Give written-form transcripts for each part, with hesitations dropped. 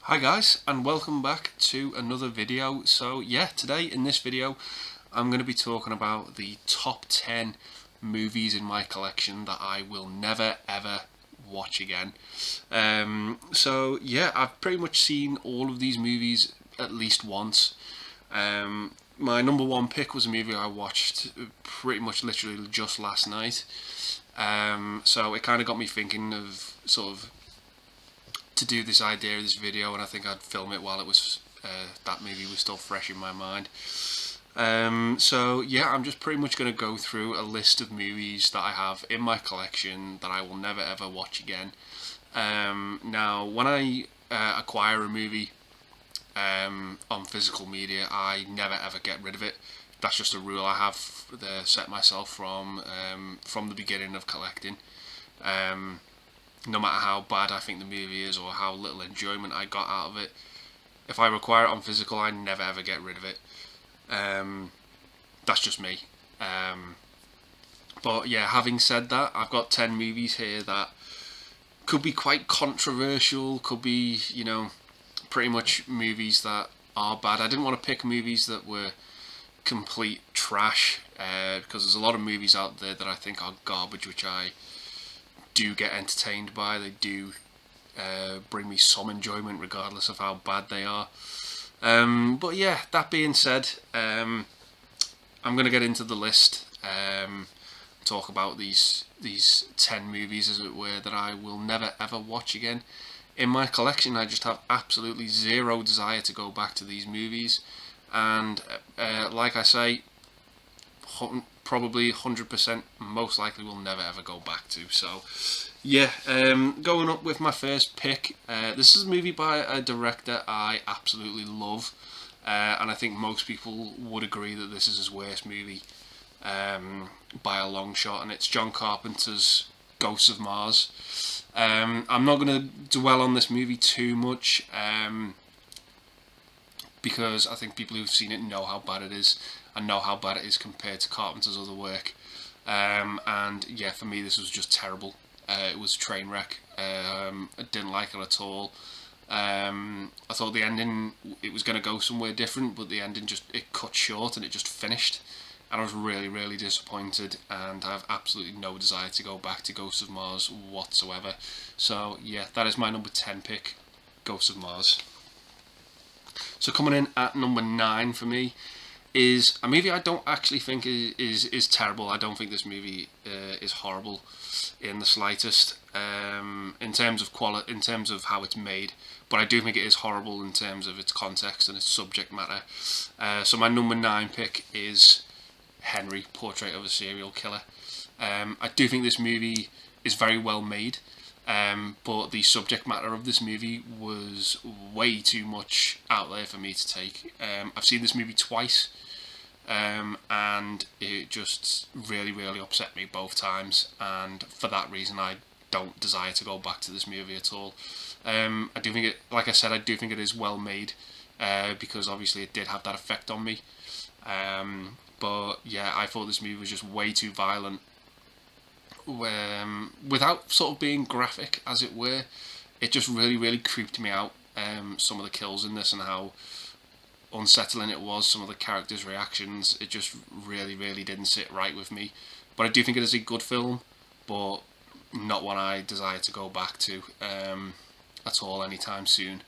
Hi guys, and welcome back to another video. So yeah, today in this video I'm going to be talking about the top 10 movies in my collection that I will never ever watch again. So yeah, I've pretty much seen all of these movies at least once. My number one pick was a movie I watched pretty much literally just last night. So it kind of got me thinking of to do this idea of this video, and I think I'd film it while it was that movie was still fresh in my mind. So yeah, I'm just pretty much going to go through a list of movies that I have in my collection that I will never ever watch again. Now, when I acquire a movie on physical media, I never ever get rid of it. That's just a rule I have set myself from the beginning of collecting. No matter how bad I think the movie is or how little enjoyment I got out of it, if I require it on physical, I never ever get rid of it. That's just me. But yeah, having said that, I've got 10 movies here that could be quite controversial, could be, pretty much movies that are bad. I didn't want to pick movies that were complete trash, because there's a lot of movies out there that I think are garbage, which I do get entertained by. They do bring me some enjoyment regardless of how bad they are. But yeah, that being said, I'm going to get into the list, talk about these 10 movies, as it were, that I will never ever watch again. In my collection, I just have absolutely zero desire to go back to these movies, and like I say, probably 100% most likely will never ever go back to. So yeah, going up with my first pick, this is a movie by a director I absolutely love, and I think most people would agree that this is his worst movie by a long shot, and it's John Carpenter's Ghosts of Mars. I'm not going to dwell on this movie too much, because I think people who've seen it know how bad it is, and know how bad it is compared to Carpenter's other work. And yeah, for me this was just terrible. It was a train wreck. I didn't like it at all. I thought the ending, it was going to go somewhere different, but the ending it cut short and it just finished. And I was really, really disappointed, and I have absolutely no desire to go back to Ghosts of Mars whatsoever. So yeah, that is my number 10 pick, Ghosts of Mars. So coming in at number 9 for me is a movie I don't actually think is terrible. I don't think this movie is horrible in the slightest, in terms of quality, in terms of how it's made. But I do think it is horrible in terms of its context and its subject matter. So my number 9 pick is Henry, Portrait of a Serial Killer. I do think this movie is very well made. But the subject matter of this movie was way too much out there for me to take. I've seen this movie twice, and it just really, really upset me both times, and for that reason I don't desire to go back to this movie at all. I do think it, like I said, I do think it is well made, because obviously it did have that effect on me. But yeah, I thought this movie was just way too violent, without sort of being graphic, as it were. It just really, really creeped me out. Some of the kills in this and how unsettling it was, some of the characters' reactions, it just really, really didn't sit right with me. But I do think it is a good film, but not one I desire to go back to at all anytime soon.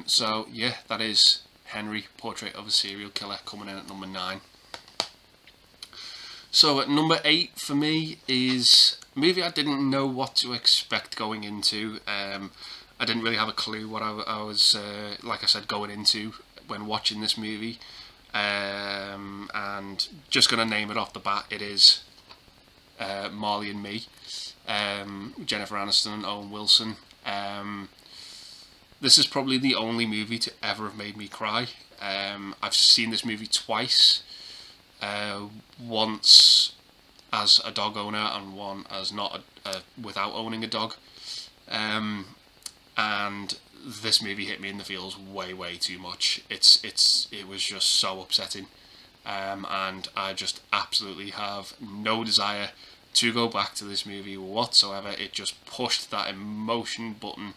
So yeah, that is Henry, Portrait of a Serial Killer, coming in at number 9. So at number 8 for me is a movie I didn't know what to expect going into. I didn't really have a clue what I was, like I said, going into when watching this movie. And just going to name it off the bat, it is Marley and Me, Jennifer Aniston and Owen Wilson. This is probably the only movie to ever have made me cry. I've seen this movie twice. Once as a dog owner and one as not without owning a dog, and this movie hit me in the feels way, way too much. It was just so upsetting, and I just absolutely have no desire to go back to this movie whatsoever. It just pushed that emotion button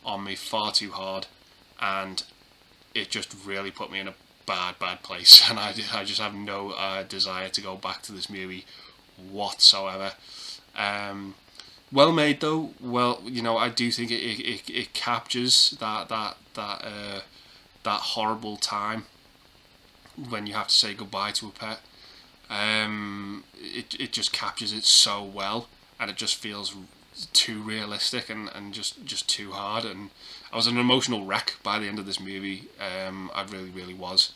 on me far too hard, and it just really put me in a bad place, and I just have no desire to go back to this movie whatsoever. Well made though. Well, I do think it captures that horrible time when you have to say goodbye to a pet. It just captures it so well, and it just feels too realistic and just too hard. And I was an emotional wreck by the end of this movie. I really was.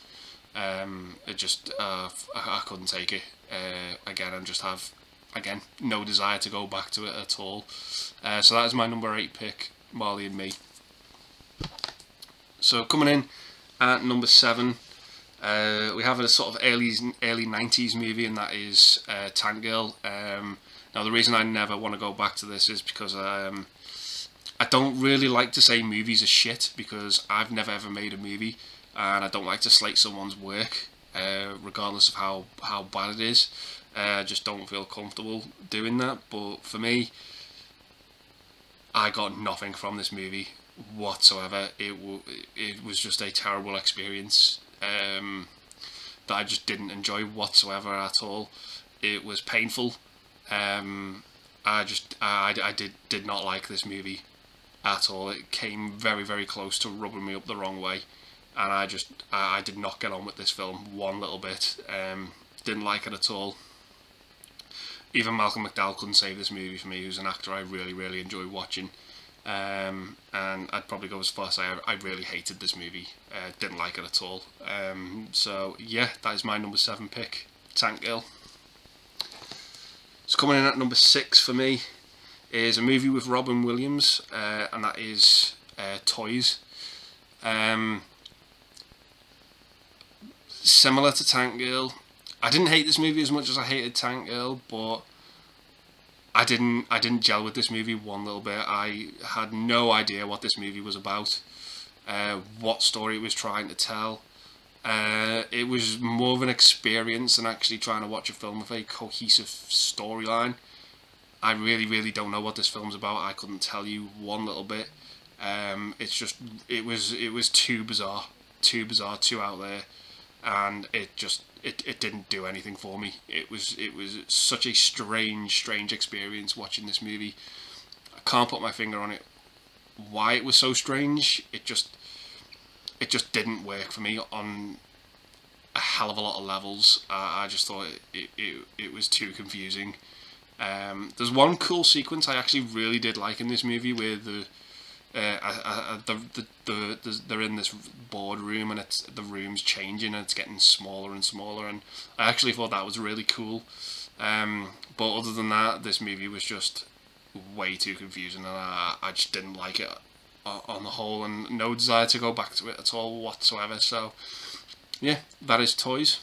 It just I couldn't take it again, and just have no desire to go back to it at all. So that is my number 8 pick, Marley and Me. So coming in at number 7, we have a sort of early 90s movie, and that is Tank Girl. Now the reason I never want to go back to this is because I don't really like to say movies are shit, because I've never ever made a movie, and I don't like to slate someone's work, regardless of how bad it is. I just don't feel comfortable doing that. But for me, I got nothing from this movie whatsoever. It was just a terrible experience that I just didn't enjoy whatsoever at all. It was painful. I did not like this movie at all. It came very close to rubbing me up the wrong way, and I did not get on with this film one little bit. Didn't like it at all. Even Malcolm McDowell couldn't save this movie for me, who's an actor I really enjoy watching. And I'd probably go as far as say I really hated this movie. Didn't like it at all. So yeah, that is my number 7 pick, Tank Girl. So coming in at number 6 for me is a movie with Robin Williams, and that is Toys. Similar to Tank Girl, I didn't hate this movie as much as I hated Tank Girl, but I didn't gel with this movie one little bit. I had no idea what this movie was about, what story it was trying to tell. It was more of an experience than actually trying to watch a film with a cohesive storyline. I really don't know what this film's about. I couldn't tell you one little bit. It was too bizarre, too out there, and it didn't do anything for me. It was such a strange experience watching this movie. I can't put my finger on it why it was so strange. It just didn't work for me on a hell of a lot of levels. I just thought it was too confusing. There's one cool sequence I actually really did like in this movie, where they're in this boardroom, and the room's changing and it's getting smaller and smaller, and I actually thought that was really cool. But other than that, this movie was just way too confusing, and I just didn't like it on the whole, and no desire to go back to it at all whatsoever. So yeah, that is Toys.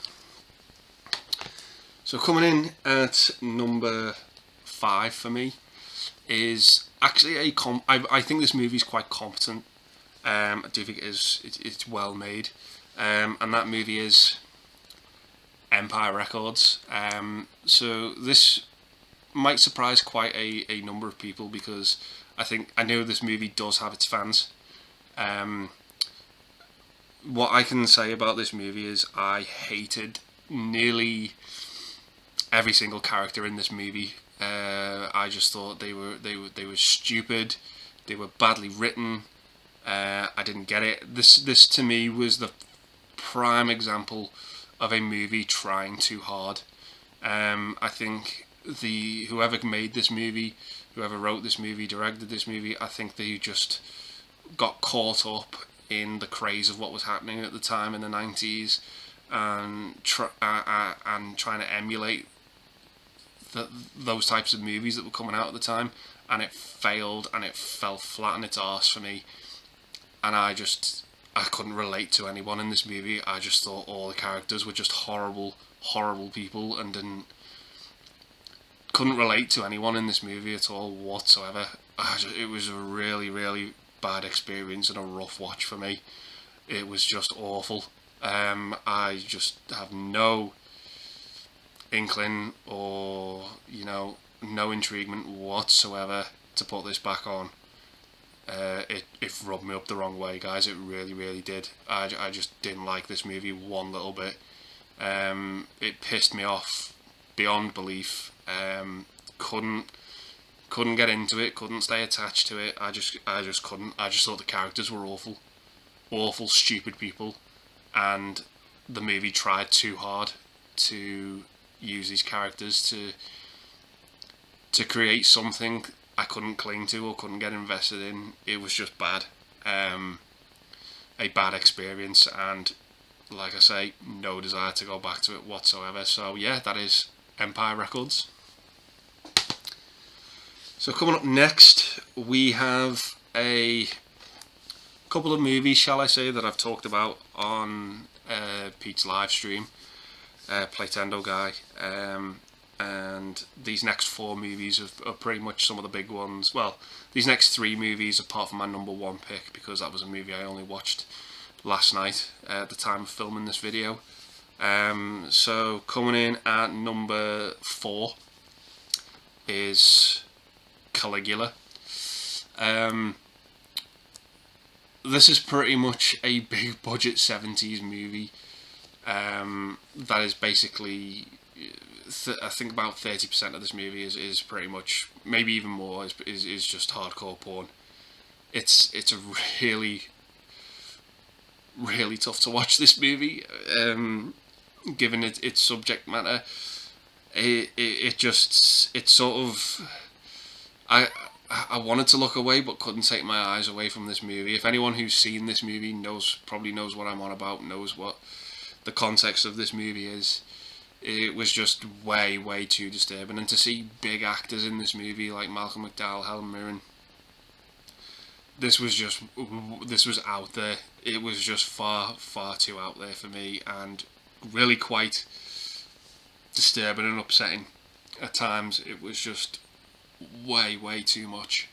So coming in at number 5 for me is actually I think this movie is quite competent. I do think it's well made, and that movie is Empire Records. So this might surprise quite a number of people, because I know this movie does have its fans. What I can say about this movie is I hated nearly every single character in this movie. I just thought they were stupid. They were badly written. I didn't get it. This to me was the prime example of a movie trying too hard. I think whoever made this movie, whoever wrote this movie, directed this movie, I think they just got caught up in the craze of what was happening at the time in the 90s, and trying to emulate those types of movies that were coming out at the time, and it failed, and it fell flat on its arse for me. And I couldn't relate to anyone in this movie. I just thought all the characters were just horrible people, and couldn't relate to anyone in this movie at all whatsoever. It was a really bad experience and a rough watch for me. It was just awful. I just have no inkling or no intriguement whatsoever to put this back on. it rubbed me up the wrong way, guys. It really did. I just didn't like this movie one little bit. It pissed me off beyond belief. Couldn't get into it. Couldn't stay attached to it. I just couldn't. I just thought the characters were awful, stupid people, and the movie tried too hard to use these characters to create something I couldn't cling to or couldn't get invested in. It was just bad. A bad experience, and like I say, no desire to go back to it whatsoever. So yeah, that is Empire Records. So coming up next, we have a couple of movies, shall I say, that I've talked about on Pete's live stream, Playtendo guy, and these next 4 movies are pretty much some of the big ones. Well, these next 3 movies, apart from my number 1 pick, because that was a movie I only watched last night at the time of filming this video. So coming in at number 4 is Caligula. This is pretty much a big budget 70s movie that is basically, I think about 30% of this movie is pretty much, maybe even more, is just hardcore porn. It's a really tough to watch, this movie, given its subject matter. It sort of, I wanted to look away but couldn't take my eyes away from this movie. If anyone who's seen this movie probably knows what I'm on about, knows what the context of this movie is. It was just way too disturbing, and to see big actors in this movie like Malcolm McDowell, Helen Mirren, this was out there. It was just far too out there for me, and really quite disturbing and upsetting at times. It was just way too much.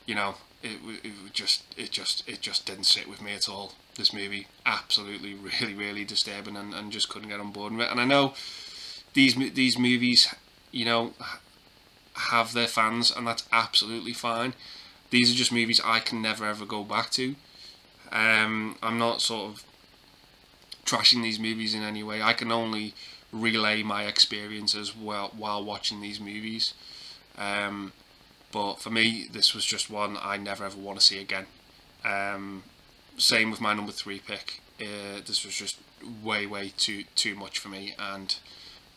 You know, it just didn't sit with me at all. This movie, absolutely really disturbing, and just couldn't get on board with it. And I know these movies, you know, have their fans, and that's absolutely fine. These are just movies I can never ever go back to. I'm not sort of trashing these movies in any way. I can only relay my experiences while watching these movies. But for me, this was just one I never ever want to see again. Same with my number 3 pick. This was just way too much for me, and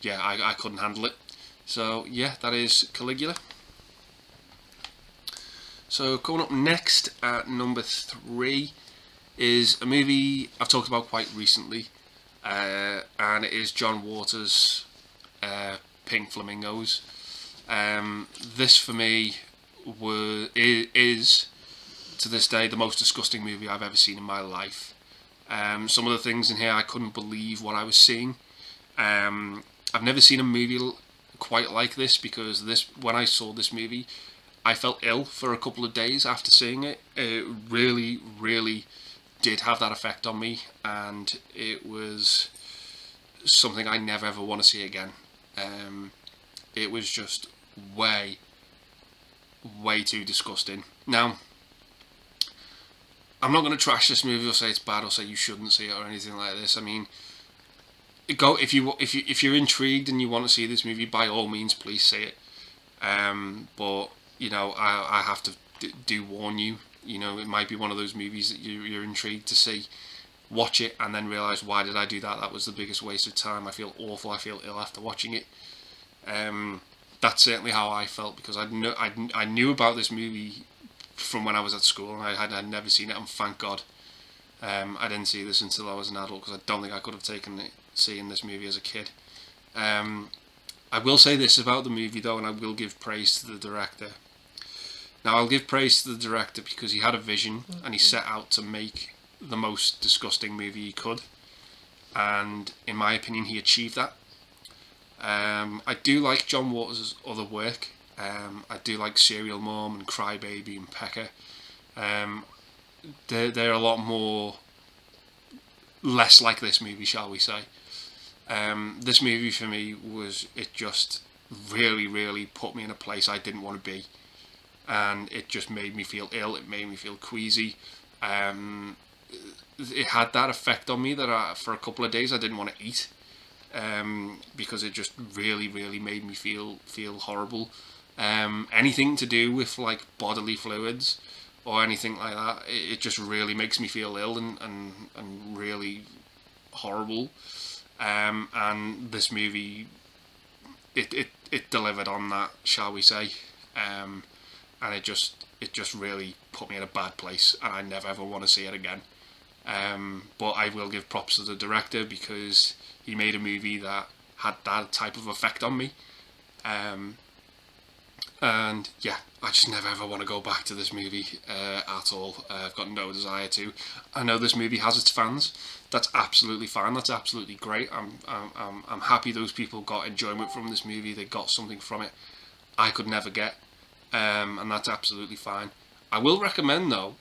yeah, I couldn't handle it. So yeah, that is Caligula. So coming up next at number 3 is a movie I've talked about quite recently, and it is John Waters' Pink Flamingos. This for me is to this day the most disgusting movie I've ever seen in my life. Some of the things in here, I couldn't believe what I was seeing. I've never seen a movie quite like this, because when I saw this movie, I felt ill for a couple of days after seeing it. It really did have that effect on me, and it was something I never ever want to see again. It was just way too disgusting. Now, I'm not going to trash this movie or say it's bad or say you shouldn't see it or anything like this. I mean, if you're intrigued and you want to see this movie, by all means, please see it. But you know, I have to do warn you. You know, it might be one of those movies that you're intrigued to see. Watch it and then realise, why did I do that? That was the biggest waste of time. I feel awful. I feel ill after watching it. That's certainly how I felt, because I knew about this movie from when I was at school, and I had never seen it, and thank God I didn't see this until I was an adult, because I don't think I could have taken it seeing this movie as a kid. I will say this about the movie though, and I will give praise to the director. Now, I'll give praise to the director because he had a vision and he set out to make the most disgusting movie he could, and in my opinion he achieved that. I do like John Waters' other work. I do like Serial Mom and Crybaby and Pecker. They're a lot less like this movie, shall we say. This movie for me it just really put me in a place I didn't want to be. and it just made me feel ill. It made me feel queasy. It had that effect on me that for a couple of days I didn't want to eat, because it just really, really made me feel horrible. Anything to do with like bodily fluids or anything like that, it just really makes me feel ill and really horrible. And this movie, it delivered on that, shall we say. And it just really put me in a bad place, and I never ever want to see it again. But I will give props to the director, because he made a movie that had that type of effect on me. And yeah, I just never ever want to go back to this movie at all. I've got no desire to. I know this movie has its fans. That's absolutely fine. That's absolutely great. I'm happy those people got enjoyment from this movie. They got something from it I could never get, and that's absolutely fine. I will recommend though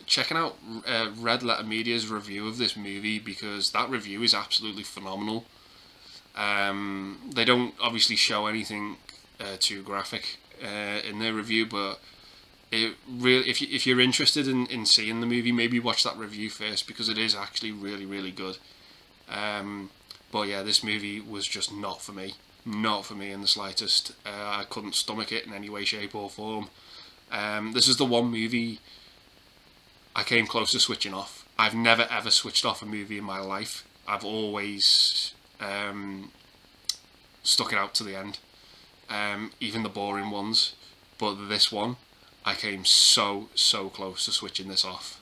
checking out Red Letter Media's review of this movie, because that review is absolutely phenomenal. They don't obviously show anything too graphic in their review, but it really, if you're interested in seeing the movie, maybe watch that review first, because it is actually really, really good. But yeah, this movie was just not for me. Not for me in the slightest. I couldn't stomach it in any way, shape or form. This is the one movie I came close to switching off. I've never ever switched off a movie in my life. I've always stuck it out to the end, even the boring ones. But this one, I came so close to switching this off,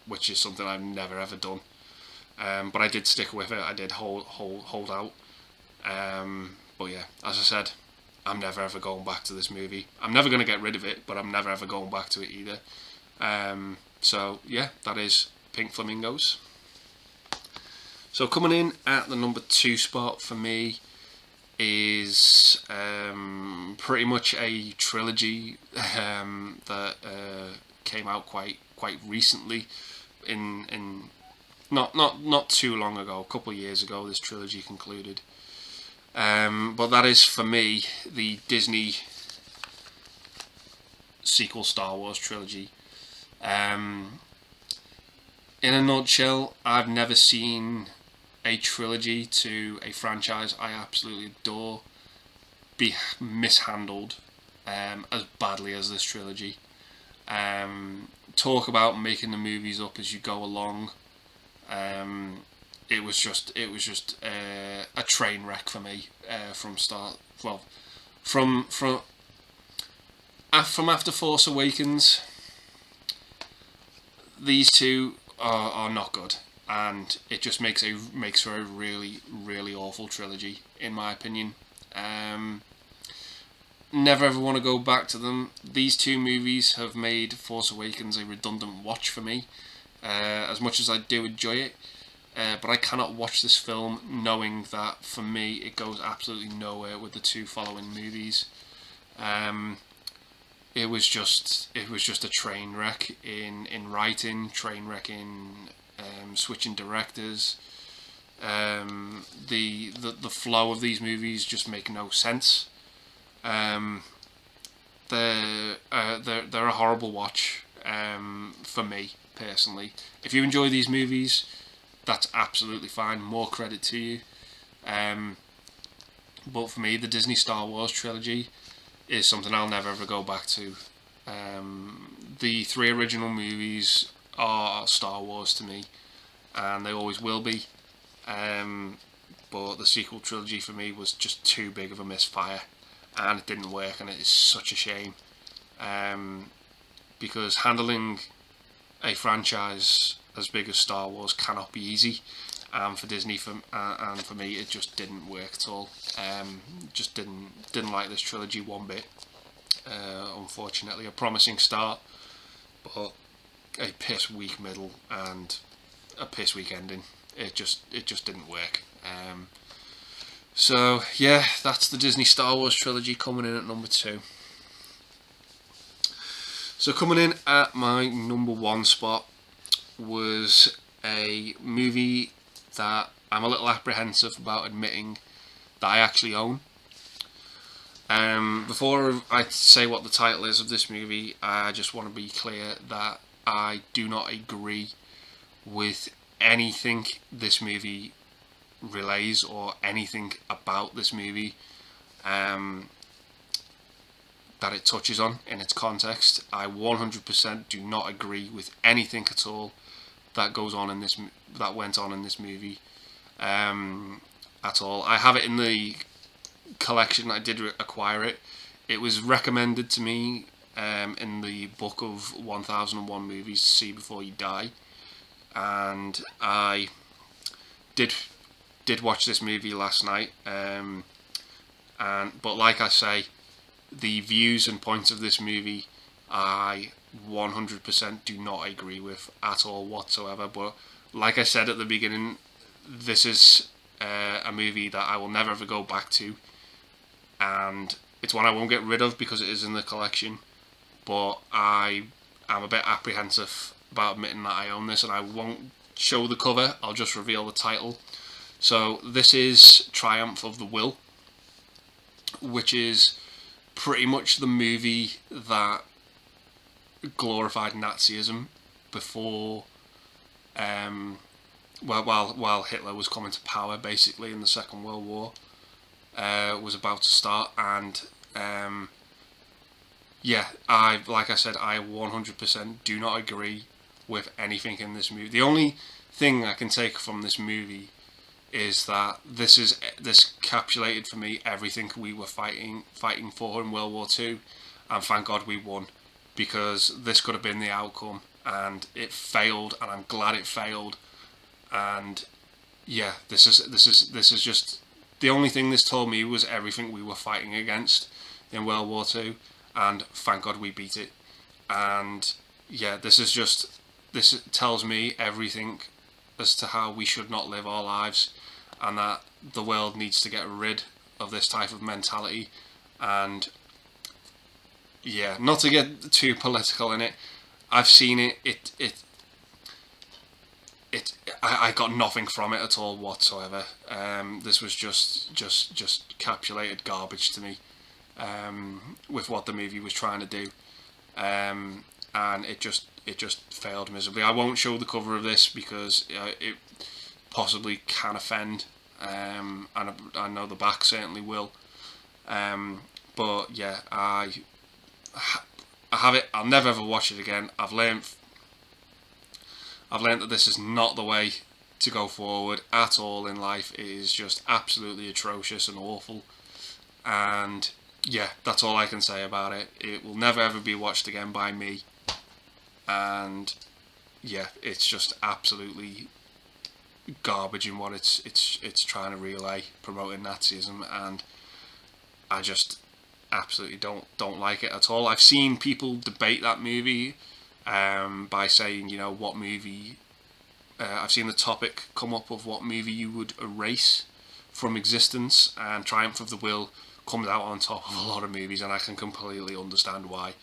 which is something I've never ever done. But I did stick with it. I did hold out. But yeah, as I said, I'm never ever going back to this movie. I'm never going to get rid of it, but I'm never ever going back to it either. So yeah, that is Pink Flamingos. So coming in at the number 2 spot for me is pretty much a trilogy that came out quite recently, in not too long ago, a couple of years ago. This trilogy concluded, but that is for me the Disney sequel Star Wars trilogy. In a nutshell, I've never seen a trilogy to a franchise I absolutely adore be mishandled as badly as this trilogy. Talk about making the movies up as you go along. It was just a train wreck for me from start. Well, from after Force Awakens, these two are not good, and it just makes for a really awful trilogy, in my opinion. Never ever want to go back to them. These two movies have made Force Awakens a redundant watch for me, as much as I do enjoy it. But I cannot watch this film knowing that, for me, it goes absolutely nowhere with the two following movies. It was just a train wreck in writing, train wreck in switching directors. The flow of these movies just make no sense. They're a horrible watch for me personally. If you enjoy these movies, that's absolutely fine. More credit to you. But for me, the Disney Star Wars trilogy is something I'll never ever go back to. The 3 original movies are Star Wars to me, and they always will be. But the sequel trilogy for me was just too big of a misfire, and it didn't work, and it is such a shame. Because handling a franchise as big as Star Wars cannot be easy, and for Disney and for me, it just didn't work at all. Just didn't like this trilogy one bit. Unfortunately, a promising start, but a piss weak middle and a piss weak ending. It just didn't work. So yeah, that's the Disney Star Wars trilogy coming in at number 2. So coming in at my number 1 spot was a movie that I'm a little apprehensive about admitting that I actually own. Before I say what the title is of this movie, I just want to be clear that I do not agree with anything this movie relays or anything about this movie that it touches on in its context. I 100% do not agree with anything at all that goes on in this that went on in this movie at all. I have it in the collection. I did acquire it. It was recommended to me in the book of 1001 movies to see before you die, and I did watch this movie last night. But like I say, the views and points of this movie I 100% do not agree with at all whatsoever. But like I said at the beginning, this is a movie that I will never ever go back to, and it's one I won't get rid of because it is in the collection. But I am a bit apprehensive about admitting that I own this, and I won't show the cover, I'll just reveal the title. So this is Triumph of the Will, which is pretty much the movie that glorified Nazism before, while Hitler was coming to power, basically, in the Second World War was about to start. And like I said, I 100% do not agree with anything in this movie. The only thing I can take from this movie is that this encapsulated for me everything we were fighting for in World War II, and thank God we won, because this could have been the outcome, and it failed, and I'm glad it failed. And yeah, this is just the only thing this told me was everything we were fighting against in World War II, and thank God we beat it. And yeah, this tells me everything as to how we should not live our lives, and that the world needs to get rid of this type of mentality. And yeah, not to get too political in it, I've seen it. I got nothing from it at all whatsoever. This was just encapsulated garbage to me, with what the movie was trying to do, and it just failed miserably. I won't show the cover of this because it possibly can offend, and I know the back certainly will. But yeah, I have it. I'll never ever watch it again. I've learned that this is not the way to go forward at all in life. It is just absolutely atrocious and awful. And yeah, that's all I can say about it. It will never ever be watched again by me. And yeah, it's just absolutely garbage in what it's trying to relay, promoting Nazism, and I just absolutely don't like it at all. I've seen people debate that movie by saying, you know, what movie. I've seen the topic come up of what movie you would erase from existence, and Triumph of the Will comes out on top of a lot of movies, and I can completely understand why.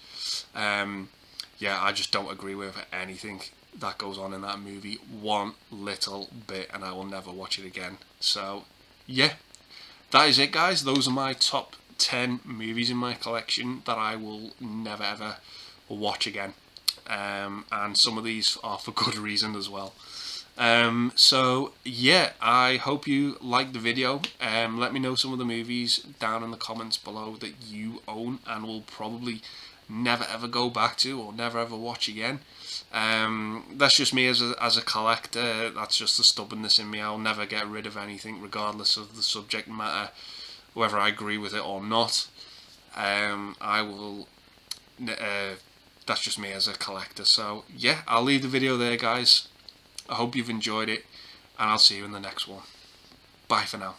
Yeah, I just don't agree with anything that goes on in that movie one little bit, and I will never watch it again. So yeah, that is it, guys. Those are my top 10 movies in my collection that I will never ever watch again, and some of these are for good reason as well. So yeah, I hope you liked the video. Let me know some of the movies down in the comments below that you own and will probably never ever go back to or never ever watch again. That's just me as a collector. That's just the stubbornness in me. I'll never get rid of anything regardless of the subject matter, whether I agree with it or not. I will that's just me as a collector. So yeah, I'll leave the video there, guys. I hope you've enjoyed it, and I'll see you in the next one. Bye for now.